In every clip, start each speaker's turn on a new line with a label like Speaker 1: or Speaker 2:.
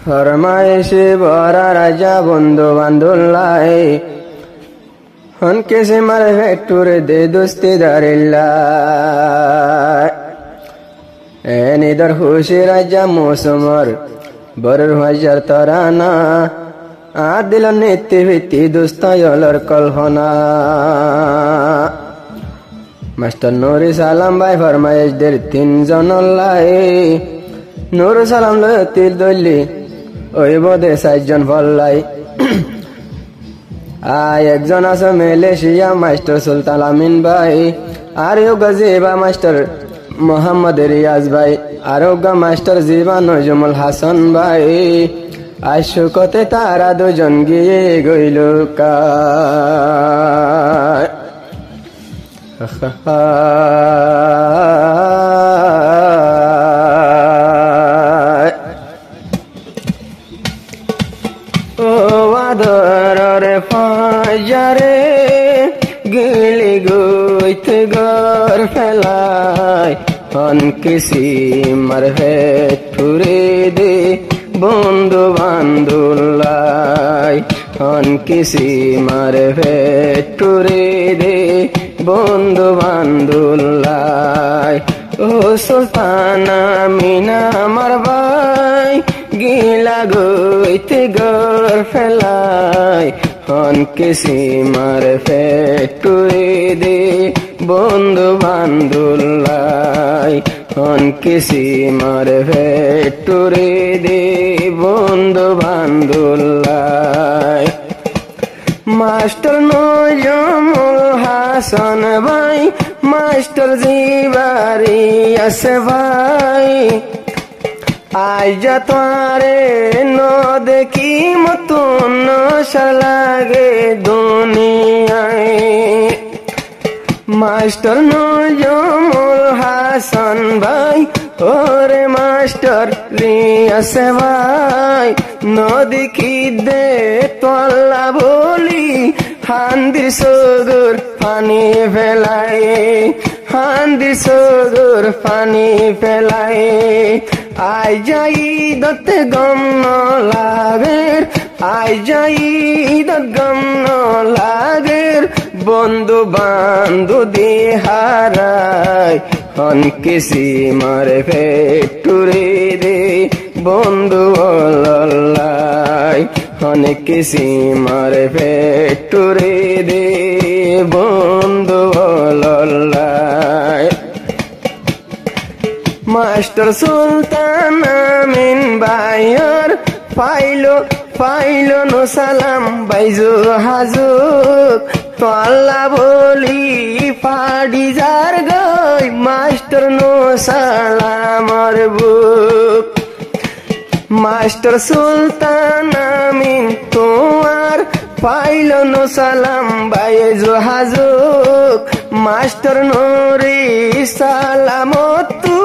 Speaker 1: ফরমাইশে বরা রাজা বন্ধু বান্ধুল্লাই হন কেসে মার ভেটুরে দে দোস্তি দারিল্লাই নিদর খুশি রাজা মৌসুমর বরুর হাজার তরানা আদিল নীতি ভিত্তি দুস্তয়লর কল্পনা মাস্টার নুরি সালাম ভাই ফরমাইশদের তিনজনল্লাই নুর সালাম লতিল দল্লি ওই বোধে 4 জন ফল্লাই একজন আছে মালয়েশিয়া মাস্টার সুলতান আমিন ভাই আর গজিবা মাস্টার মোহাম্মদ রিয়াজ ভাই আর মাস্টার জিবা নজমুল হাসান ভাই আশুকতে তারা দুজন গিয়ে গইল আদরে ফাজারে গিলি গইত গর ফেলায় হন কিসি মার ভেটুরে দে বন্ধু বান্ধুল্লাই হন কিসি মার ভেটুরে দে বন্ধু বান্ধুল্লাই ও সুলতানা মিনা আমার ভাই গিলা গইতে গর ফেলাই হন কিসি মার ভেটুরে দে বন্ধু বান্ধুল্লাই হন কিসি মার ভেটুরে দে বন্ধু বান্ধুল্লাই মাস্টার নজমুল হাসান ভাই মাস্টার জিবারি আছে ভাই আজ তোমারে ন দেখি মতন নশা লাগে দুনিয়ায় মাস্টার নজমুল হাসান ভাই ওরে মাস্টার রিয়াস ভাই নদী দে তোলা বলি হান্দির সদুর পানি ফেলাই হান্দির সদুর পানি ফেলাই আই যাই দত গম লাগের আই যাই দত গম লাগের বন্ধু বান্ধু দি হারাই হন কিসি মারে ভেটুরে দে বন্ধু অল্লাই হন কিসি মারে ভেটুরে দে বন্ধু অল্লাই মাস্টার সুলতান আমিন ভাইয়ার পাইলো নো সালাম বাইজু হাজুক তোল্লা বলি পাড়ি যার গই মাস্টার নো সালামর বুক মাস্টার সুলতান আমিন তোমার পাইলো নো সালাম বাইজু হাজুক মাস্টার নোরে সালামত তু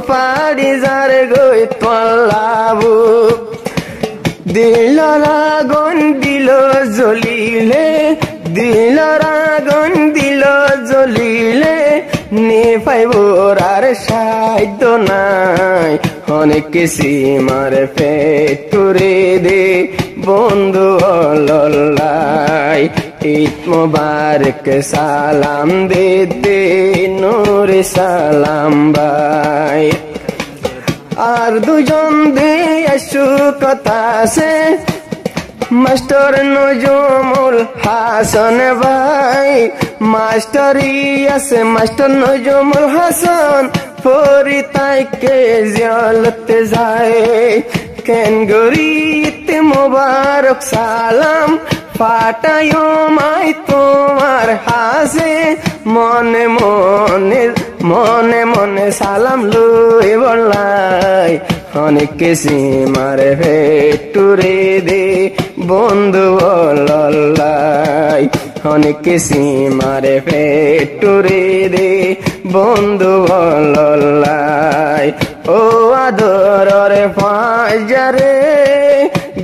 Speaker 1: পাড়ি যার গই তোল্লা বুক দিল রাগন দিল জ্বলিলে দিল রাগন দিল জ্বলিলে নে পাইবর আর সাধ্য নাই অনেক কিসি মার ভেটুরে দে বন্ধু অল্লাই ঈদ মুবারক সালাম দে দে নূরে সালাম ভাই আর দুজন দে আশুকতা আছে মাস্টার নজমুল হাসান ভাই মাস্টার আছে মাস্টার নজমুল হাসান পরি তাইকে জিয়ারতে যায় কেন গরিতে মুবারক সালাম পাঠায়ো মাই তোমার হাসে মনে মনে মনে মনে সালাম লই বললাই অনেক কিসি মারে ভেটুরে দে বন্ধু অল্লাই অনেক কিসি মারে ভেটুরে দে বন্ধু অল্লাই ও আদরে ফাজারে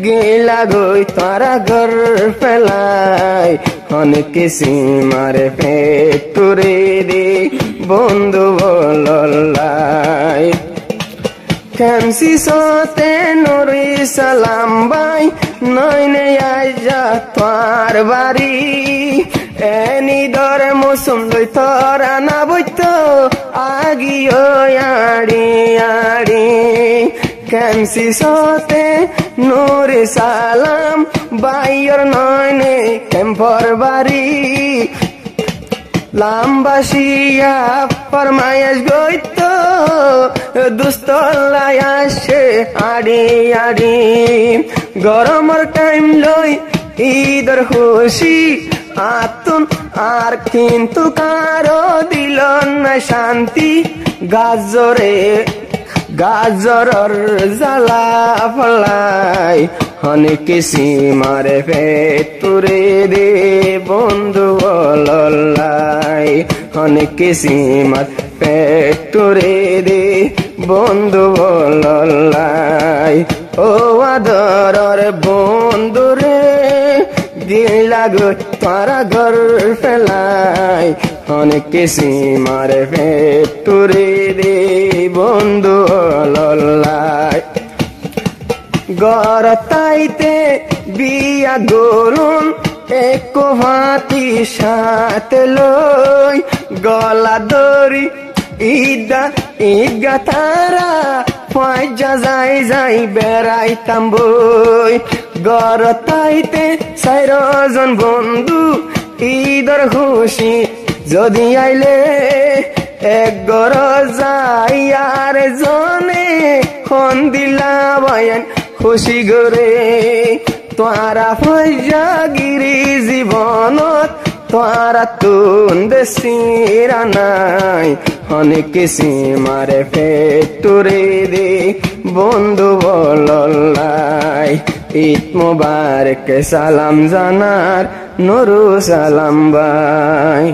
Speaker 1: গিলা গই তারা ঘর ফেলাই অনেক কিসি মারে ভেটুরে দে বন্ধু অল্লাই খেমসি সতে নুরি সালাম ভাই নয়নে আইজা তোর বাড়ি এনি দরে মৌসুম লই তোরা না বইত আগিও আড়ি আড়ি খেমসি সতে নুরি সালাম বাইর নয়নে কেম্পর বাড়ি লাম্বাসিয়া ফরমায়েশ গইত দুস্তলায় আসে আড়ি আড়ি গরমের টাইম লই ঈদের খুশি আতুন আর কিন্তু কারো দিল না শান্তি গাজরের জ্বালা ফলাই অনেকে সীমারে পেটুরে দে বন্ধু বললাই অনেকে সীমার পেটুরে দে বন্ধু বললাই ও আদরের বন্ধুরে দিলাগো তারা ঘর ফেলাই অনেকে সীমার পেটুরে দে বন্ধু বললাই গরতাইতে বিয়া গরুন এক হাতি সাথে লই গলা দড়ি ঈদগা তারা পয়জা যাই বেড়াইতাম বই গরতাইতে 4 জন বন্ধু ঈদের খুশি যদি আইলে এক গর যাই আর জনে খন দিলা বয়ান খুশি গরে তোরা পয়জা গিরি জীবনত তোরা তুন দেশিরা নাই অনেকে সীমারে পেটুরে দে বন্ধু বললাই ঈদ মুবারক সালাম জানার নুরু সালাম ভাই।